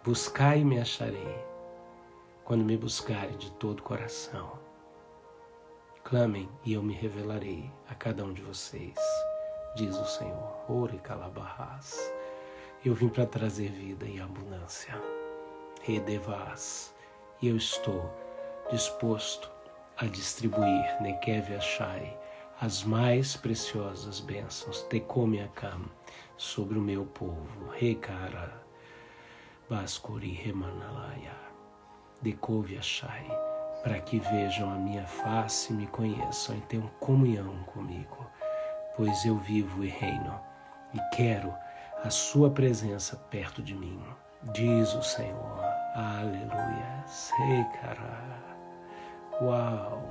Buscai e me acharei, quando me buscarem de todo o coração. Clamem e eu me revelarei a cada um de vocês, diz o Senhor. Ore calabahás. Eu vim para trazer vida e abundância. Redevás. E eu estou disposto a distribuir, Nekev Achai, as mais preciosas bênçãos, Tekome Akam, sobre o meu povo. Rekara, Baskuri Remanalaya, Dekove Achai, para que vejam a minha face e me conheçam e tenham comunhão comigo, pois eu vivo e reino e quero a sua presença perto de mim, diz o Senhor. Aleluia. Rekara. Uau!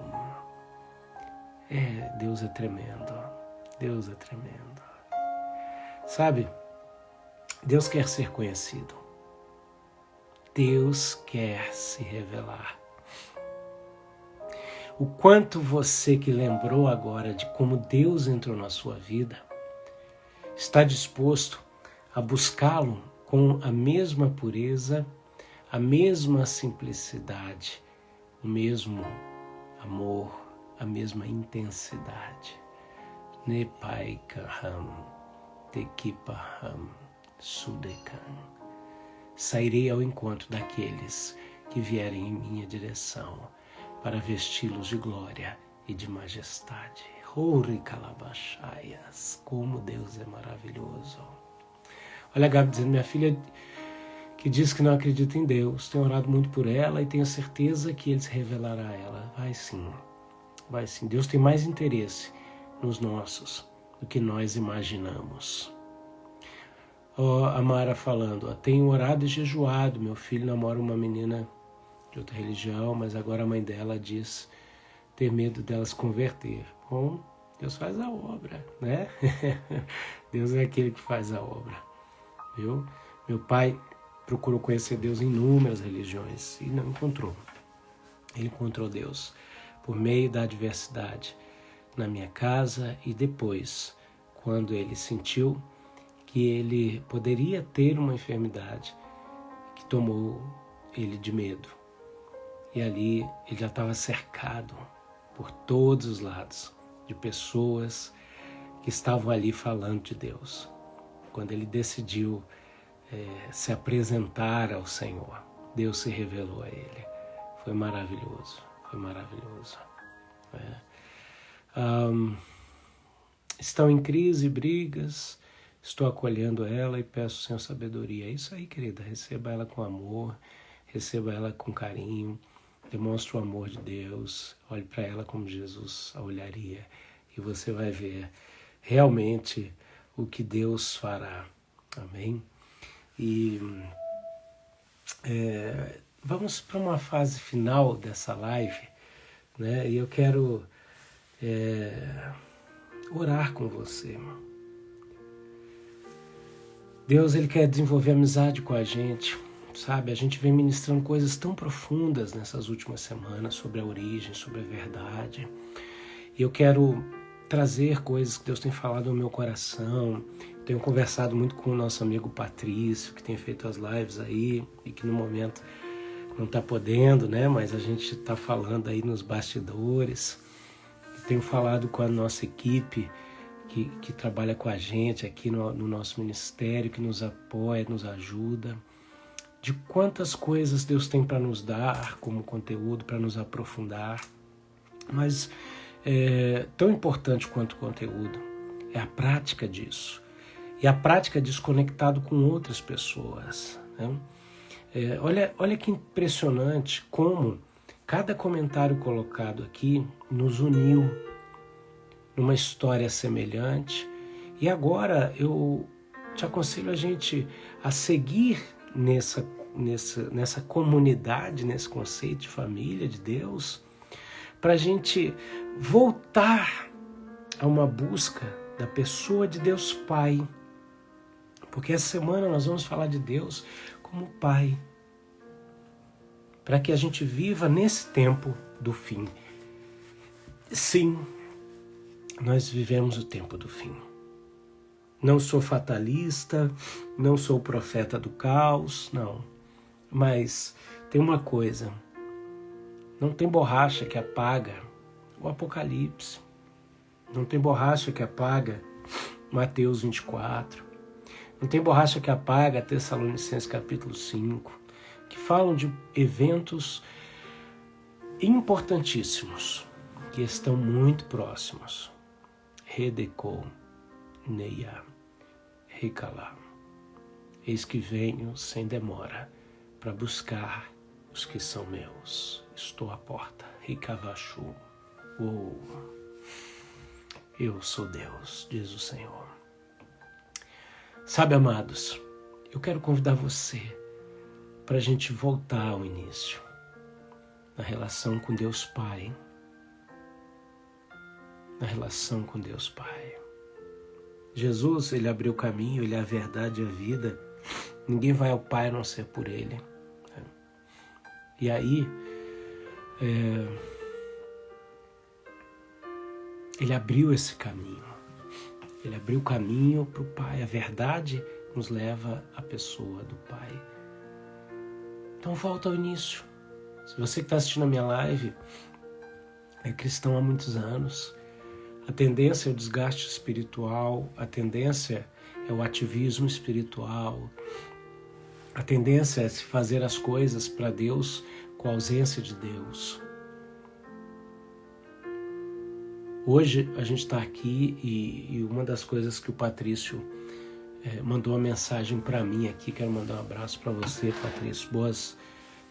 Deus é tremendo. Deus é tremendo. Sabe, Deus quer ser conhecido. Deus quer se revelar. O quanto você que lembrou agora de como Deus entrou na sua vida, está disposto a buscá-lo com a mesma pureza, a mesma simplicidade, o mesmo amor, a mesma intensidade. Nepai kaham, tekipaham, sudekan. Sairei ao encontro daqueles que vierem em minha direção para vesti-los de glória e de majestade. Ori calabachaias, como Deus é maravilhoso. Olha a Gabi dizendo, minha filha que diz que não acredita em Deus, tenho orado muito por ela e tenho certeza que Ele se revelará a ela. Vai sim, vai sim. Deus tem mais interesse nos nossos do que nós imaginamos. A Mara falando, tenho orado e jejuado, meu filho namora uma menina de outra religião, mas agora a mãe dela diz ter medo dela se converter. Bom, Deus faz a obra, né? Deus é aquele que faz a obra, viu? Meu pai procurou conhecer Deus em inúmeras religiões e não encontrou. Ele encontrou Deus por meio da adversidade na minha casa e depois, quando ele sentiu que ele poderia ter uma enfermidade que tomou ele de medo. E ali ele já estava cercado por todos os lados de pessoas que estavam ali falando de Deus. Quando ele decidiu se apresentar ao Senhor, Deus se revelou a ele. Foi maravilhoso, foi maravilhoso. Estão em crise, brigas, estou acolhendo ela e peço ao Senhor sabedoria. É isso aí, querida, receba ela com amor, receba ela com carinho, demonstre o amor de Deus, olhe para ela como Jesus a olharia e você vai ver realmente o que Deus fará. Amém? E vamos para uma fase final dessa live, né? E eu quero orar com você. Deus, Ele quer desenvolver amizade com a gente, sabe? A gente vem ministrando coisas tão profundas nessas últimas semanas sobre a origem, sobre a verdade. E eu quero trazer coisas que Deus tem falado no meu coração. Tenho conversado muito com o nosso amigo Patrício, que tem feito as lives aí e que no momento não está podendo, né? Mas a gente está falando aí nos bastidores. Tenho falado com a nossa equipe que trabalha com a gente aqui no nosso ministério, que nos apoia, nos ajuda, de quantas coisas Deus tem para nos dar como conteúdo, para nos aprofundar. Mas tão importante quanto o conteúdo é a prática disso. E a prática disso conectado com outras pessoas, né? Olha que impressionante como cada comentário colocado aqui nos uniu numa história semelhante. E agora eu te aconselho a gente a seguir nessa comunidade, nesse conceito de família de Deus, para a gente voltar a uma busca da pessoa de Deus Pai. Porque essa semana nós vamos falar de Deus como Pai, para que a gente viva nesse tempo do fim. Sim, nós vivemos o tempo do fim. Não sou fatalista, não sou profeta do caos, não. Mas tem uma coisa, não tem borracha que apaga o Apocalipse, não tem borracha que apaga Mateus 24, não tem borracha que apaga Tessalonicenses capítulo 5, que falam de eventos importantíssimos, que estão muito próximos. Redecou, Neia, Recalá. Eis que venho sem demora para buscar os que são meus. Estou à porta. Ricavachu. Eu sou Deus, diz o Senhor. Sabe, amados, eu quero convidar você para a gente voltar ao início, na relação com Deus Pai. Na relação com Deus Pai. Jesus, ele abriu o caminho, ele é a verdade e a vida. Ninguém vai ao Pai a não ser por ele. E aí, ele abriu esse caminho. Ele abriu o caminho para o Pai. A verdade nos leva à pessoa do Pai. Então volta ao início. Se você que está assistindo a minha live é cristão há muitos anos, a tendência é o desgaste espiritual, a tendência é o ativismo espiritual, a tendência é se fazer as coisas para Deus com a ausência de Deus. Hoje a gente está aqui e uma das coisas que o Patrício mandou uma mensagem para mim aqui, quero mandar um abraço para você, Patrício, boas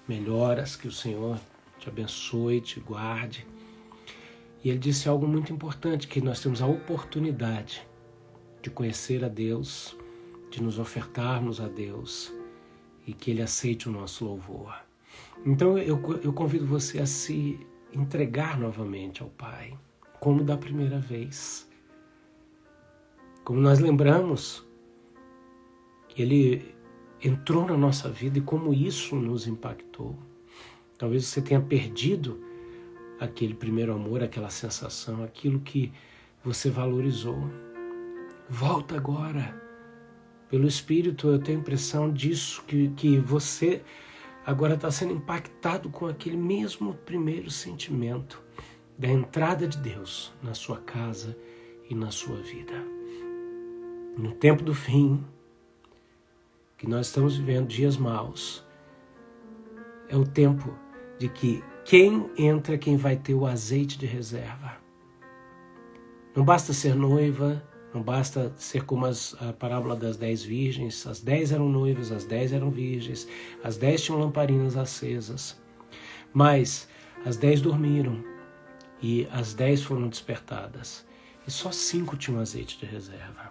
melhoras, que o Senhor te abençoe, te guarde. E ele disse algo muito importante, que nós temos a oportunidade de conhecer a Deus, de nos ofertarmos a Deus e que Ele aceite o nosso louvor. Então eu convido você a se entregar novamente ao Pai, como da primeira vez. Como nós lembramos que Ele entrou na nossa vida e como isso nos impactou. Talvez você tenha perdido aquele primeiro amor, aquela sensação, aquilo que você valorizou. Volta agora. Pelo Espírito eu tenho a impressão disso, que você agora está sendo impactado com aquele mesmo primeiro sentimento da entrada de Deus na sua casa e na sua vida. No tempo do fim, que nós estamos vivendo dias maus, é o tempo de que quem entra é quem vai ter o azeite de reserva. Não basta ser noiva, não basta ser como a parábola das 10 virgens. As 10 eram noivas, as 10 eram virgens, as 10 tinham lamparinas acesas. Mas as 10 dormiram e as 10 foram despertadas. E só 5 tinham azeite de reserva.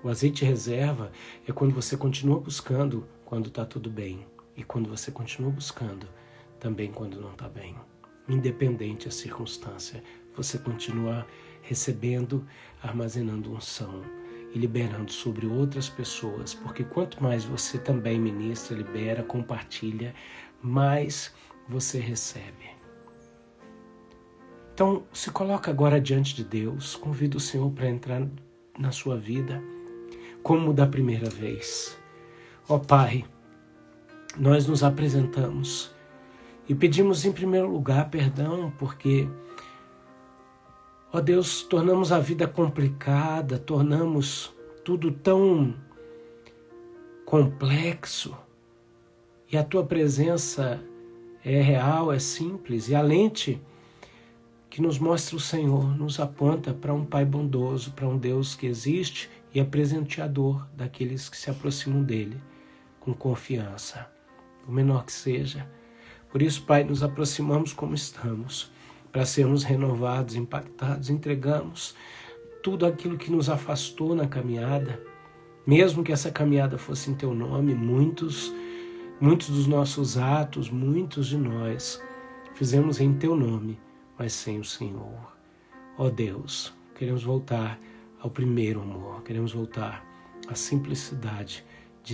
O azeite de reserva é quando você continua buscando quando está tudo bem. E quando você continua buscando também quando não está bem. Independente da circunstância, você continua recebendo, armazenando unção e liberando sobre outras pessoas, porque quanto mais você também ministra, libera, compartilha, mais você recebe. Então, se coloca agora diante de Deus, convida o Senhor para entrar na sua vida, como da primeira vez. Ó Pai, nós nos apresentamos e pedimos em primeiro lugar perdão, porque, ó Deus, tornamos a vida complicada, tornamos tudo tão complexo, e a Tua presença é real, é simples, e a lente que nos mostra o Senhor nos aponta para um Pai bondoso, para um Deus que existe e é presenteador daqueles que se aproximam dele com confiança, o menor que seja. Por isso, Pai, nos aproximamos como estamos, para sermos renovados, impactados, entregamos tudo aquilo que nos afastou na caminhada, mesmo que essa caminhada fosse em Teu nome. Muitos dos nossos atos, muitos de nós fizemos em Teu nome, mas sem o Senhor. Ó Deus, queremos voltar ao primeiro amor, queremos voltar à simplicidade de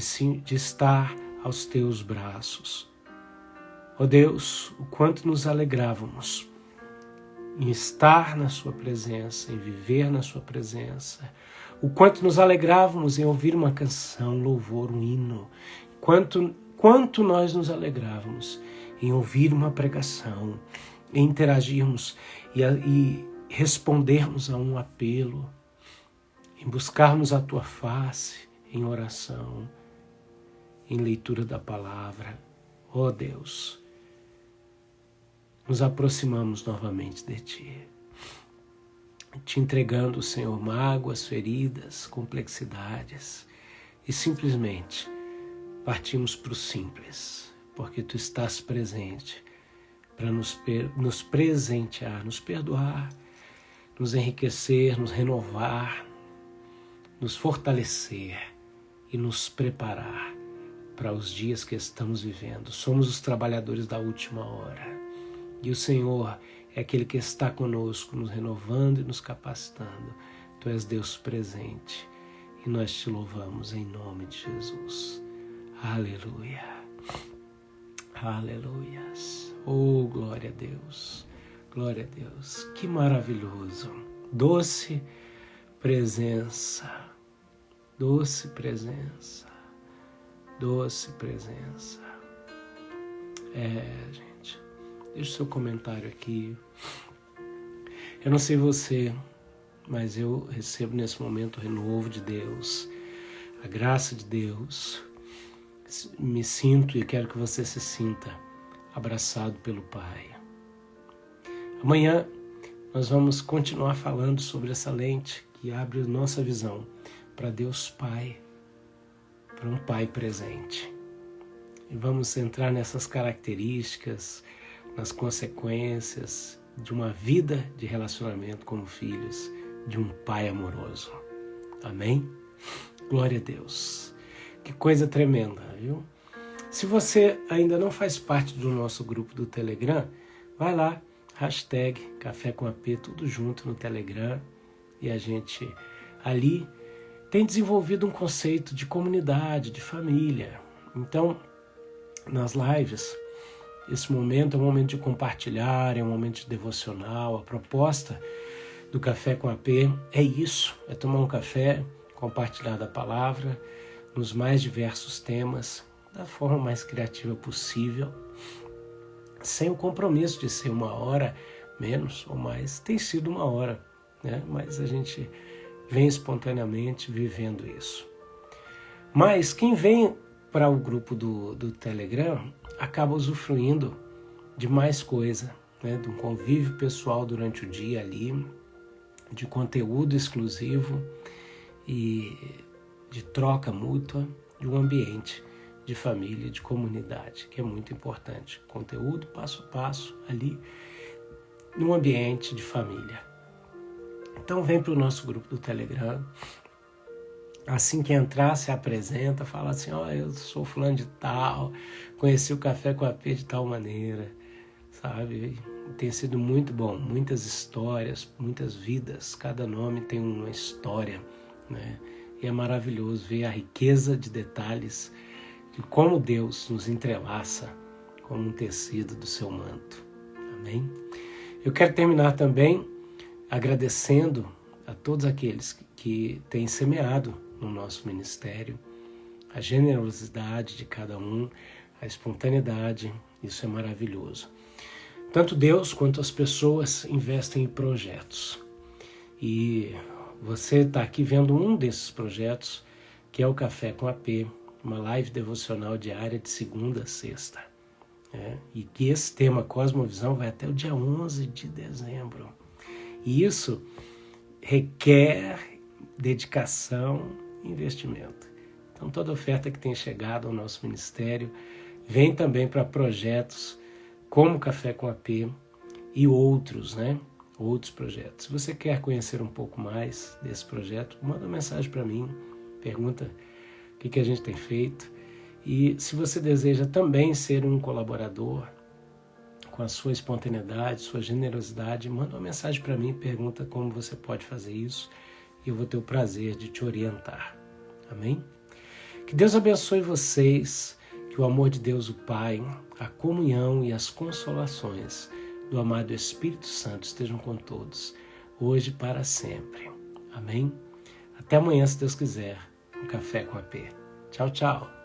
estar aos Teus braços. Ó Deus, o quanto nos alegrávamos em estar na Sua presença, em viver na Sua presença. O quanto nos alegrávamos em ouvir uma canção, um louvor, um hino. quanto nós nos alegrávamos em ouvir uma pregação, em interagirmos e respondermos a um apelo, em buscarmos a tua face em oração, em leitura da palavra. Ó Deus, nos aproximamos novamente de Ti, te entregando, Senhor, mágoas, feridas, complexidades, e simplesmente partimos para o simples, porque Tu estás presente para nos presentear, nos perdoar, nos enriquecer, nos renovar, nos fortalecer e nos preparar para os dias que estamos vivendo. Somos os trabalhadores da última hora. E o Senhor é aquele que está conosco, nos renovando e nos capacitando. Tu és Deus presente e nós te louvamos em nome de Jesus. Aleluia. Aleluias. Oh, glória a Deus. Glória a Deus. Que maravilhoso. Doce presença. Doce presença. Doce presença. Gente, deixa o seu comentário aqui. Eu não sei você, mas eu recebo nesse momento o renovo de Deus, a graça de Deus. Me sinto e quero que você se sinta abraçado pelo Pai. Amanhã nós vamos continuar falando sobre essa lente que abre nossa visão para Deus Pai, para um Pai presente. E vamos entrar nessas características, nas consequências de uma vida de relacionamento como filhos de um Pai amoroso. Amém? Glória a Deus. Que coisa tremenda, viu? Se você ainda não faz parte do nosso grupo do Telegram, vai lá, hashtag Café com AP, tudo junto no Telegram, e a gente ali tem desenvolvido um conceito de comunidade, de família. Então, nas lives, esse momento é um momento de compartilhar, é um momento de devocional. A proposta do Café com AP é isso, é tomar um café, compartilhar da palavra, nos mais diversos temas, da forma mais criativa possível, sem o compromisso de ser 1 hora, menos ou mais. Tem sido 1 hora, né? Mas a gente vem espontaneamente vivendo isso. Mas quem vem para o grupo do Telegram acaba usufruindo de mais coisa, né? De um convívio pessoal durante o dia ali, de conteúdo exclusivo e de troca mútua, de um ambiente de família, de comunidade, que é muito importante. Conteúdo passo a passo ali, num ambiente de família. Então vem para o nosso grupo do Telegram. Assim que entrar, se apresenta, fala assim, eu sou fulano de tal, conheci o Café com AP de tal maneira, sabe? Tem sido muito bom, muitas histórias, muitas vidas, cada nome tem uma história, né? E é maravilhoso ver a riqueza de detalhes de como Deus nos entrelaça como um tecido do seu manto. Amém? Eu quero terminar também agradecendo a todos aqueles que têm semeado no nosso ministério, a generosidade de cada um, a espontaneidade, isso é maravilhoso. Tanto Deus quanto as pessoas investem em projetos. E você está aqui vendo um desses projetos, que é o Café com AP, uma live devocional diária de segunda a sexta. E que esse tema Cosmovisão vai até o dia 11 de dezembro. E isso requer dedicação e investimento. Então toda oferta que tem chegado ao nosso ministério vem também para projetos como Café com AP e outros, né? Outros projetos. Se você quer conhecer um pouco mais desse projeto, manda uma mensagem para mim, pergunta o que a gente tem feito. E se você deseja também ser um colaborador com a sua espontaneidade, sua generosidade, manda uma mensagem para mim, pergunta como você pode fazer isso e eu vou ter o prazer de te orientar. Amém? Que Deus abençoe vocês, que o amor de Deus, o Pai, a comunhão e as consolações do amado Espírito Santo estejam com todos, hoje e para sempre. Amém? Até amanhã, se Deus quiser, um Café com AP. Tchau, tchau.